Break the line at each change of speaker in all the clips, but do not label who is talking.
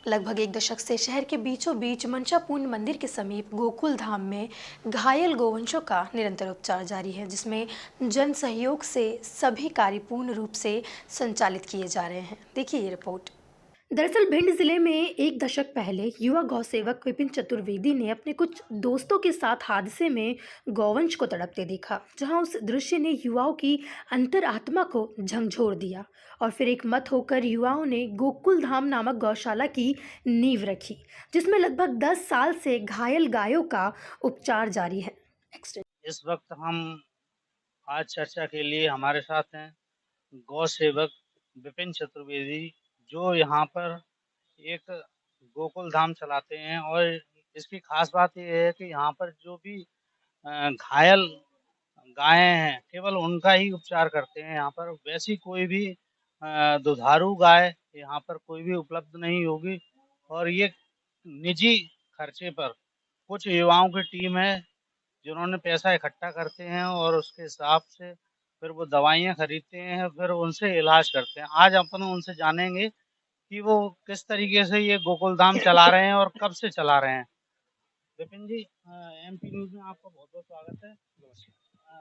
लगभग एक दशक से शहर के बीचों बीच मंचापूर्ण मंदिर के समीप गोकुल धाम में घायल गोवंशों का निरंतर उपचार जारी है, जिसमें जन सहयोग से सभी कार्य पूर्ण रूप से संचालित किए जा रहे हैं। देखिए ये रिपोर्ट। दरअसल भिंड जिले में एक दशक पहले युवा गौ सेवक विपिन चतुर्वेदी ने अपने कुछ दोस्तों के साथ हादसे में गौवंश को तड़पते देखा, जहां उस दृश्य ने युवाओं की अंतरात्मा को झंझोर दिया और फिर एक मत होकर युवाओं ने गोकुल धाम नामक गौशाला की नींव रखी, जिसमें लगभग 10 साल से घायल गायों का उपचार जारी है।
इस वक्त हम आज चर्चा के लिए हमारे साथ हैं गौ सेवक विपिन चतुर्वेदी, जो यहाँ पर एक गोकुल धाम चलाते हैं। और इसकी खास बात यह है कि यहाँ पर जो भी घायल गायें हैं केवल उनका ही उपचार करते हैं। यहाँ पर वैसी कोई भी दुधारू गाय यहाँ पर कोई भी उपलब्ध नहीं होगी। और ये निजी खर्चे पर कुछ युवाओं की टीम है जिन्होंने पैसा इकट्ठा करते हैं और उसके हिसाब से फिर वो दवाइयाँ खरीदते हैं, फिर उनसे इलाज करते हैं। आज अपन उनसे जानेंगे कि वो किस तरीके से ये गोकुल धाम चला रहे हैं और कब से चला रहे हैं। विपिन जी, एमपी न्यूज में आपका बहुत बहुत स्वागत है।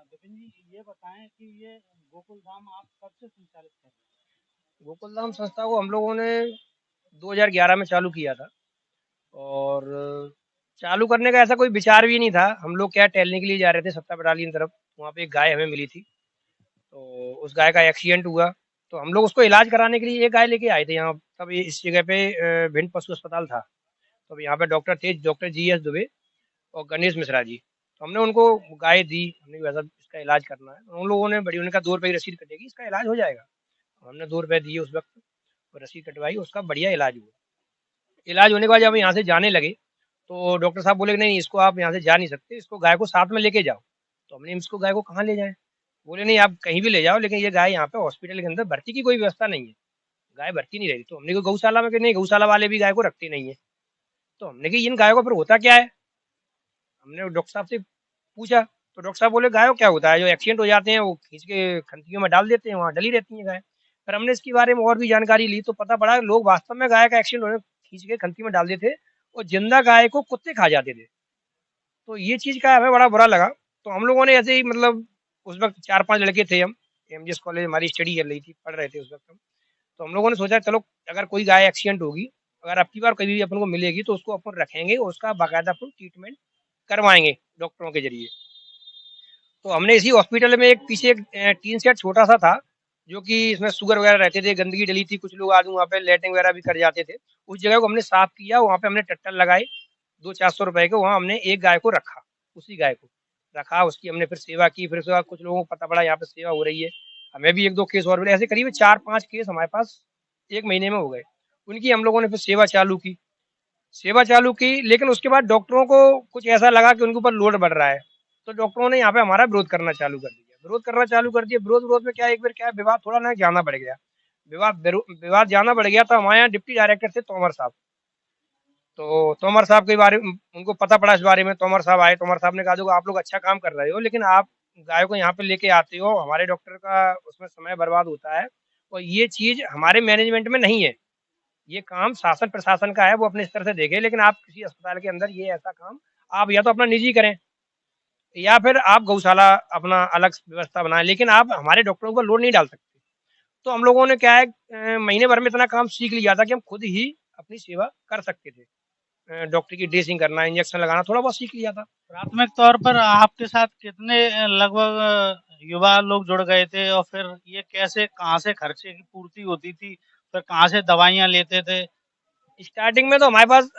विपिन जी, ये बताएं कि ये गोकुल धाम आप कब से संचालित कर रहे हैं।
गोकुल धाम संस्था को हम लोगों ने 2011 में चालू किया था। और चालू करने का ऐसा कोई विचार भी नहीं था। हम लोग क्या टहलने के लिए जा रहे थे सत्ता बटालियन तरफ, वहाँ पे एक गाय हमें मिली थी। तो उस गाय का एक्सीडेंट हुआ, तो हम लोग उसको इलाज कराने के लिए एक गाय लेके आए थे यहाँ। तब इस जगह पे भिंड पशु अस्पताल था। तो यहाँ पे डॉक्टर थे, डॉक्टर GS दुबे और गणेश मिश्रा जी। तो हमने उनको गाय दी, हमने वैसा इसका इलाज करना है। उन लोगों ने बड़ी, उनका 2 रुपये की रसीद कटेगी, इसका इलाज हो जाएगा। हमने 2 रुपये दिए उस वक्त और रसीद कटवाई, उसका बढ़िया इलाज हुआ। इलाज होने के बाद जब हम यहाँ से जाने लगे तो डॉक्टर साहब बोले कि नहीं, इसको आप यहाँ से जा नहीं सकते, इसको गाय को साथ में लेके जाओ। तो हमने इसको गाय को कहाँ ले जाए? बोले नहीं, आप कहीं भी ले जाओ, लेकिन ये गाय यहाँ पे हॉस्पिटल के अंदर भर्ती की कोई व्यवस्था नहीं है, गाय भर्ती नहीं रही। तो हमने कहा गौशाला में, कि नहीं, गौशाला वाले भी गाय को रखते नहीं है। तो हमने कहा इन गायों का फिर होता क्या है? हमने डॉक्टर साहब से पूछा तो डॉक्टर साहब बोले गायों क्या होता है, जो एक्सीडेंट हो जाते हैं वो खींच के खंतियों में डाल देते हैं, वहाँ डली रहती है गाय। फिर हमने इसके बारे में और भी जानकारी ली तो पता पड़ा लोग वास्तव में गाय का एक्सीडेंट होने खींच के खंती में डाल देते और जिंदा गाय को कुत्ते खा जाते थे। तो ये चीज का हमें बड़ा बुरा लगा। तो हम लोगों ने ऐसे ही, मतलब उस वक्त 4-5 लड़के थे, हम MGS कॉलेज हमारी स्टडी कर रही थी, पढ़ रहे थे उस वक्त हम। तो हम लोगों ने सोचा चलो अगर कोई गाय एक्सीडेंट होगी, अगर अब की बार कभी भी अपन को मिलेगी तो उसको अपन रखेंगे और उसका बाकायदा अपन ट्रीटमेंट करवाएंगे डॉक्टरों के जरिए। तो हमने इसी हॉस्पिटल में एक पीछे एक टीन सेट छोटा सा था, जो कि इसमें शुगर वगैरह रहते थे, गंदगी डली थी, कुछ लोग आज वहाँ पे लेटिंग वगैरह भी कर जाते थे। उस जगह को हमने साफ किया, वहाँ पे हमने टट्टर लगाए 200-400 रुपए के, वहाँ हमने एक गाय को रखा, उसी गाय को रखा, उसकी हमने फिर सेवा की। फिर उसके बाद कुछ लोगों को पता पड़ा यहाँ पे सेवा हो रही है, हमें भी 1-2 केस और मिले, ऐसे करीब 4-5 केस हमारे पास 1 महीने में हो गए। उनकी हम लोगों ने फिर सेवा चालू की। लेकिन उसके बाद डॉक्टरों को कुछ ऐसा लगा कि उनके ऊपर लोड बढ़ रहा है, तो डॉक्टरों ने यहाँ पे हमारा विरोध करना चालू कर दिया। विरोध में क्या, एक बार क्या विवाद थोड़ा ना जाना बढ़ गया, विवाद जाना बढ़ गया। तो हमारे यहाँ डिप्टी डायरेक्टर थे तोमर साहब। तो तोमर साहब के बारे में उनको पता पड़ा इस बारे में, तोमर साहब आए। तोमर साहब ने कहा देखो आप लोग अच्छा काम कर रहे हो, लेकिन आप गाय को यहाँ पे लेके आते हो, हमारे डॉक्टर का उसमें समय बर्बाद होता है और ये चीज हमारे मैनेजमेंट में नहीं है। ये काम शासन प्रशासन का है, वो अपने स्तर से देखे, लेकिन आप किसी अस्पताल के अंदर ये ऐसा काम आप या तो अपना निजी करें या फिर आप गौशाला अपना अलग व्यवस्था बनाएं, लेकिन आप हमारे डॉक्टरों पर लोड नहीं डाल सकते। तो हम लोगों ने क्या है, महीने भर में इतना काम सीख लिया था कि हम खुद ही अपनी सेवा कर सकते थे। डॉक्टर की ड्रेसिंग करना, इंजेक्शन लगाना थोड़ा बहुत सीख लिया था।
प्राथमिक तौर पर आपके साथ कितने लगभग युवा लोग जुड़ गए थे और फिर ये कैसे, कहाँ से खर्चे की पूर्ति होती थी, फिर कहाँ से दवाइयाँ लेते थे?
स्टार्टिंग में तो हमारे पास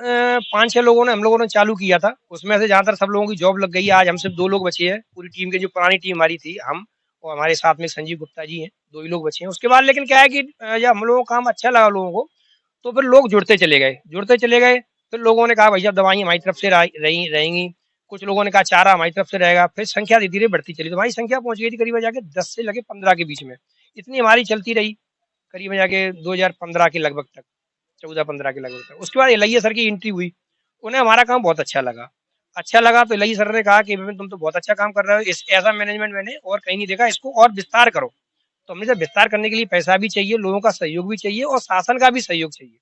5-6 लोगों ने हम लोगों ने चालू किया था। उसमें से ज्यादातर सब लोगों की जॉब लग गई है। आज हम सिर्फ 2 लोग बचे हैं पूरी टीम के, जो पुरानी टीम हमारी थी, हम और हमारे साथ में संजीव गुप्ता जी हैं, 2 ही लोग बचे हैं। उसके बाद लेकिन क्या है कि जब हम लोगों को काम अच्छा लगा लोगों को, तो फिर लोग जुड़ते चले गए। फिर लोगों ने कहा भैया दवाई हमारी तरफ से रहेंगी, कुछ लोगों ने कहा चारा हमारी तरफ से रहेगा। फिर संख्या धीरे धीरे बढ़ती चली, तो हमारी संख्या पहुंच गई थी करीब जाके 10 से लगे 15 के बीच में। इतनी हमारी चलती रही करीब जाके 2015 के लगभग तक, 14-15 के लगभग तक। उसके बाद इलैया सर की एंट्री हुई, उन्हें हमारा काम बहुत अच्छा लगा। तो इलैया सर ने कहा कि विपिन तुम तो बहुत अच्छा काम कर रहे हो, इस ऐसा मैनेजमेंट मैंने और कहीं नहीं देखा, इसको और विस्तार करो। तो हमने जब विस्तार करने के लिए पैसा भी चाहिए, लोगों का सहयोग भी चाहिए और शासन का भी सहयोग चाहिए।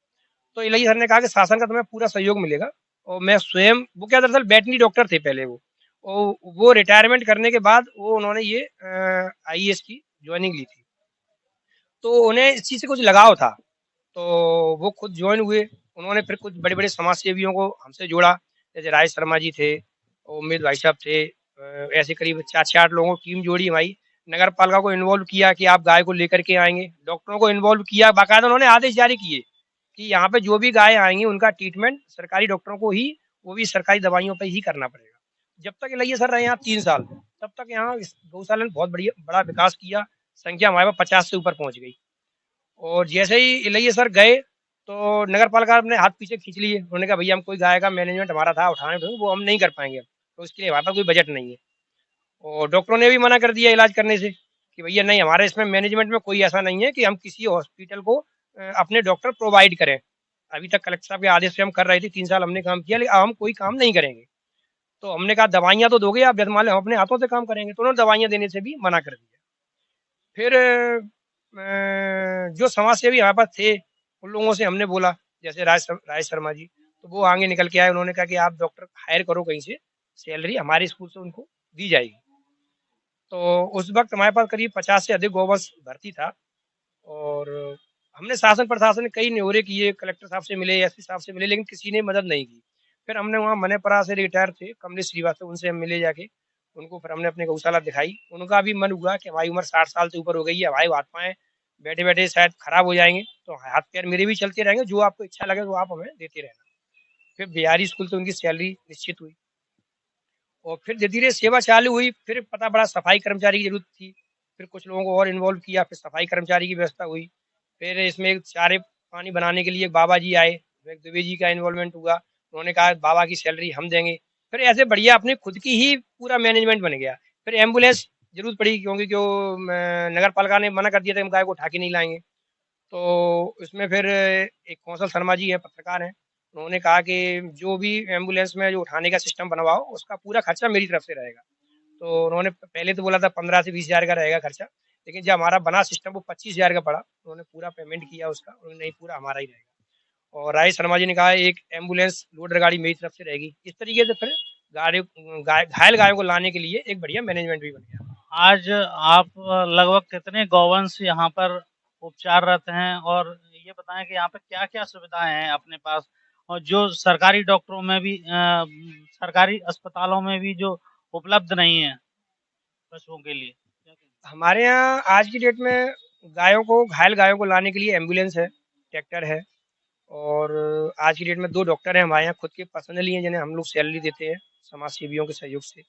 तो इलाही सर ने कहा कि शासन का तुम्हें पूरा सहयोग मिलेगा। और मैं स्वयं, वो क्या दरअसल वेटरनरी डॉक्टर थे पहले वो रिटायरमेंट करने के बाद वो उन्होंने ये आईएएस की ज्वाइनिंग ली थी, तो उन्हें इस चीज़ से कुछ लगाव था, तो वो खुद ज्वाइन हुए। उन्होंने फिर कुछ बड़े-बड़े समाज सेवियों को हमसे जोड़ा, जैसे राज शर्मा जी थे, उम्मेद भाई साहब थे, ऐसे करीब 4-8 लोगों की टीम जोड़ी हमारी। नगर पालिका को इन्वॉल्व किया कि आप गाय को लेकर के आएँगे, डॉक्टरों को इन्वॉल्व किया, बाकायदा उन्होंने आदेश जारी किए कि यहाँ पे जो भी गाय आएँगी उनका ट्रीटमेंट सरकारी डॉक्टरों को ही, वो भी सरकारी दवाइयों पे ही करना पड़ेगा। जब तक इलाही सर रहे यहाँ 3 साल, तब तक यहाँ इस गौशाला ने बहुत बड़ा विकास किया, संख्या हमारे पास 50 से ऊपर पहुँच गई। और जैसे ही इलाही सर गए, तो नगर पालिका ने हाथ पीछे खींच लिए। उन्होंने कहा भैया हम कोई गाय का मैनेजमेंट हमारा था उठाने को, वो हम नहीं कर पाएंगे, तो उसके लिए हमारे पास कोई बजट नहीं है। और डॉक्टरों ने भी मना कर दिया इलाज करने से कि भैया नहीं, हमारे इसमें मैनेजमेंट में कोई ऐसा नहीं है कि हम किसी हॉस्पिटल को अपने डॉक्टर प्रोवाइड करें। अभी तक कलेक्टर साहब के आदेश पे हम कर रहे थे, 3 साल हमने काम किया, लेकिन अब हम कोई काम नहीं करेंगे। तो हमने कहा दवाइयाँ तो दोगे आप, मान लो हम अपने हाथों से काम करेंगे, तो उन्होंने दवाइयाँ देने से भी मना कर दिया। फिर जो समाज सेवी हमारे पास थे, उन लोगों से हमने बोला, जैसे राज शर्मा जी, तो वो आगे निकल के आए। उन्होंने कहा कि आप डॉक्टर हायर करो कहीं से, सैलरी हमारे स्कूल से उनको दी जाएगी। तो उस वक्त हमारे पास करीब 50 से अधिक गौवंश भर्ती था, और हमने शासन प्रशासन ने कई न्योरे किए, कलेक्टर साहब से मिले, एसपी साहब से मिले, लेकिन किसी ने मदद नहीं की। फिर हमने वहाँ मनेपरा से रिटायर थे कमलेश श्रीवास्तव, उनसे हम मिले जाके, उनको फिर हमने अपनी गौशाला दिखाई। उनका भी मन हुआ कि हमारी उम्र 60 साल से ऊपर हो गई है, हमारे हाथ पाएँ बैठे बैठे शायद खराब हो जाएंगे, तो हाथ पैर मेरे भी चलते रहेंगे, जो आपको इच्छा लगे वो आप हमें देते रहना। फिर बिहारी स्कूल से उनकी सैलरी निश्चित हुई, और फिर धीरे धीरे सेवा चालू हुई। फिर पता पड़ा सफाई कर्मचारी की जरूरत थी, फिर कुछ लोगों को और इन्वॉल्व किया, फिर सफाई कर्मचारी की व्यवस्था हुई। फिर इसमें एक चारे पानी बनाने के लिए बाबा जी आए, एक दुबे जी का इन्वॉल्वमेंट हुआ, उन्होंने कहा बाबा की सैलरी हम देंगे। फिर ऐसे बढ़िया अपने खुद की ही पूरा मैनेजमेंट बन गया। फिर एम्बुलेंस जरूरत पड़ी, क्योंकि जो नगर पालिका ने मना कर दिया था हम गाय को उठा के नहीं लाएंगे। तो इसमें फिर एक कौशल शर्मा जी है, पत्रकार हैं, उन्होंने कहा कि जो भी एम्बुलेंस में जो उठाने का सिस्टम बनवाओ उसका पूरा खर्चा मेरी तरफ से रहेगा। तो उन्होंने पहले तो बोला था 15 से 20 हज़ार का रहेगा खर्चा, लेकिन जब हमारा बना सिस्टम वो 25 हज़ार का पड़ा, उन्होंने पूरा पेमेंट किया उसका, उन्होंने नहीं पूरा हमारा ही रहेगा। और राय शर्मा जी ने कहा एक एम्बुलेंस लोडर गाड़ी मेरी तरफ से रहेगी। इस तरीके से फिर घायल गायों को लाने के लिए एक बढ़िया मैनेजमेंट भी बन गया।
आज आप लगभग कितने गौवंश यहाँ पर उपचाररत हैं, और ये बताएं कि यहाँ पे क्या-क्या सुविधाएं हैं अपने पास, और जो सरकारी डॉक्टरों में भी सरकारी अस्पतालों में भी जो उपलब्ध नहीं है पशुओं के लिए।
हमारे यहाँ आज की डेट में घायल गायों को लाने के लिए एम्बुलेंस है, ट्रैक्टर है, और आज की डेट में 2 डॉक्टर हैं हमारे यहाँ खुद के पर्सनली हैं, जिन्हें हम लोग सैलरी देते हैं समाज सेवियों के सहयोग से,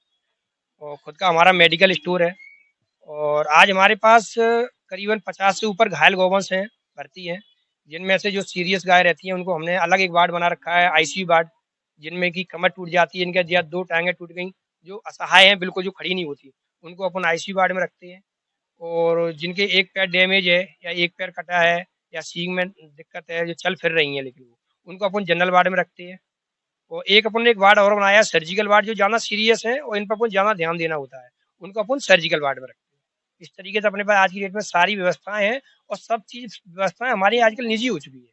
और खुद का हमारा मेडिकल स्टोर है। और आज हमारे पास करीबन 50 से ऊपर घायल गौवंश हैं, भर्ती हैं, जिनमें से जो सीरियस गाय रहती हैं उनको हमने अलग एक वार्ड बना रखा है, आईसीयू वार्ड, जिनमें की कमर टूट जाती है, इनका या 2 टांगें टूट गई, जो असहाय हैं बिल्कुल, जो खड़ी नहीं होती, उनको अपन आईसीयू वार्ड में रखते हैं। और जिनके एक पैर डैमेज है या एक पैर कटा है या सींग में दिक्कत है, जो चल फिर रही हैं लेकिन उनको अपन जनरल वार्ड में रखते हैं। और अपन ने एक वार्ड और बनाया सर्जिकल वार्ड, जो ज़्यादा सीरियस है और इन पर अपन ज़्यादा ध्यान देना होता है, उनको अपन सर्जिकल वार्ड में रखते हैं। इस तरीके से अपने पास आज की डेट में सारी व्यवस्थाएं हैं, और सब चीज व्यवस्थाएं हमारी आजकल निजी हो चुकी है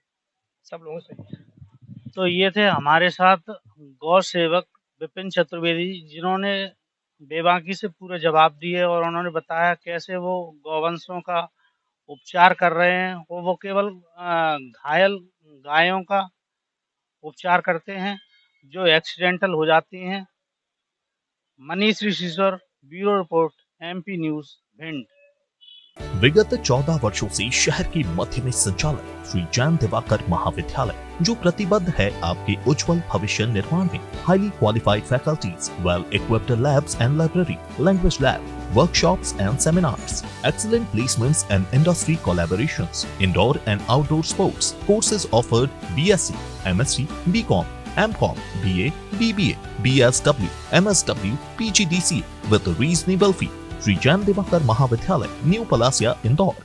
सब लोगों से।
तो ये थे हमारे साथ गौ सेवक विपिन चतुर्वेदी, जिन्होंने बेबाकी से पूरे जवाब दिए, और उन्होंने बताया कैसे वो गौवंशों का उपचार कर रहे हैं। वो केवल घायल गायों का उपचार करते हैं जो एक्सीडेंटल हो जाती हैं। Manish Rishishwar, bureau report, MP news, Bhind.
विगत 14 वर्षों से शहर के मध्य में संचालित श्री जैन दिवाकर महाविद्यालय, जो प्रतिबद्ध है आपके उज्जवल भविष्य निर्माण में। Highly qualified faculties, well equipped labs and library, language lab, workshops and seminars, excellent placements and industry collaborations, indoor and outdoor sports, courses offered BSc, MSc, BCom, MCom, BA, BBA, BSW, MSW, PGDCA with a reasonable fee. Sri Jan Divakar Mahavidyalaya, New Palasia, Indore.